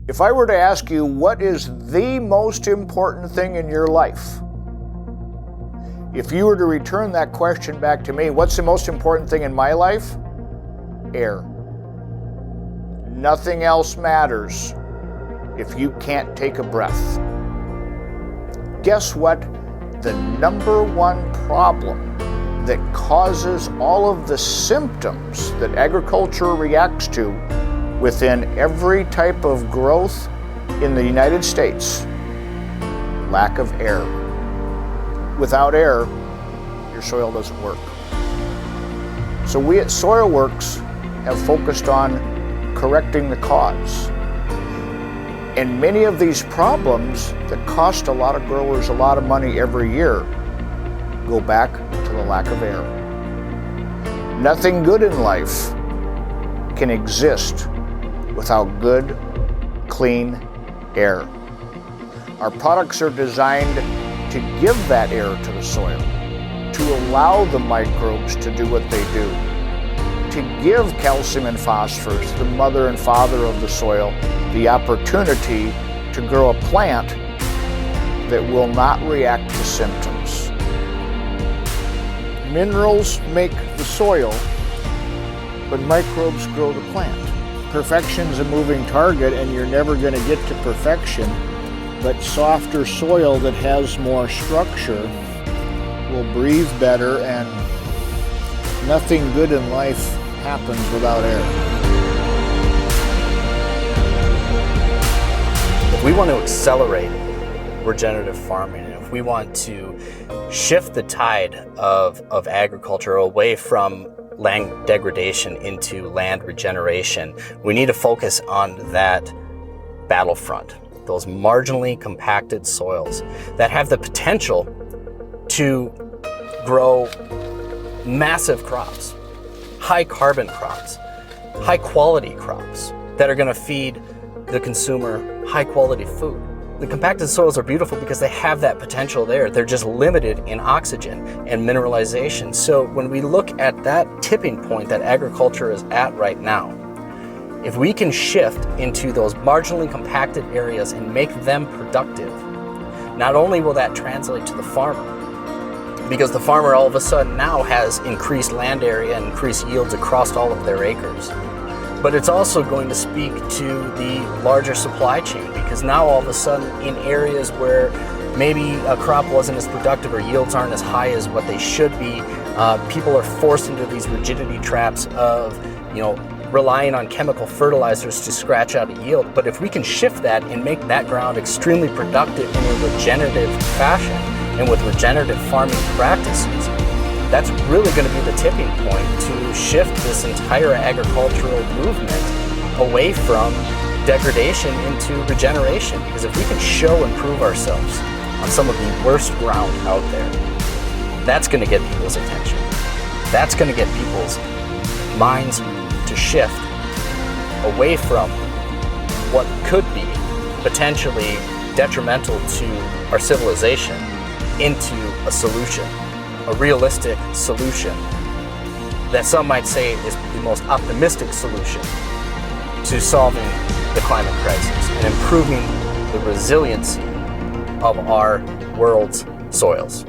If I were to ask you what is the most important thing in your life, if you were to return that question back to me, what's the most important thing in my life? Air. Nothing else matters if you can't take a breath. Guess what? The number one problem that causes all of the symptoms that agriculture reacts to within every type of growth in the United States: lack of air. Without air, your soil doesn't work. So we at SoilWorks have focused on correcting the cause. And many of these problems that cost a lot of growers a lot of money every year go back to the lack of air. Nothing good in life can exist without good, clean air. Our products are designed to give that air to the soil, to allow the microbes to do what they do, to give calcium and phosphorus, the mother and father of the soil, the opportunity to grow a plant that will not react to symptoms. Minerals make the soil, but microbes grow the plant. Perfection's a moving target, and you're never going to get to perfection, but softer soil that has more structure will breathe better, and nothing good in life happens without air. If we want to accelerate regenerative farming, and if we want to shift the tide of agriculture away from land degradation into land regeneration, we need to focus on that battlefront, those marginally compacted soils that have the potential to grow massive crops, high carbon crops, high quality crops that are going to feed the consumer high quality food. The compacted soils are beautiful because they have that potential there. They're just limited in oxygen and mineralization. So when we look at that tipping point that agriculture is at right now, if we can shift into those marginally compacted areas and make them productive, not only will that translate to the farmer, because the farmer all of a sudden now has increased land area and increased yields across all of their acres, but it's also going to speak to the larger supply chain, because now all of a sudden in areas where maybe a crop wasn't as productive or yields aren't as high as what they should be, people are forced into these rigidity traps of, relying on chemical fertilizers to scratch out a yield. But if we can shift that and make that ground extremely productive in a regenerative fashion and with regenerative farming practices, that's really going to be the tipping point to shift this entire agricultural movement away from degradation into regeneration. Because if we can show and prove ourselves on some of the worst ground out there, that's going to get people's attention. That's going to get people's minds to shift away from what could be potentially detrimental to our civilization into a solution, a realistic solution that some might say is the most optimistic solution to solving the climate crisis and improving the resiliency of our world's soils.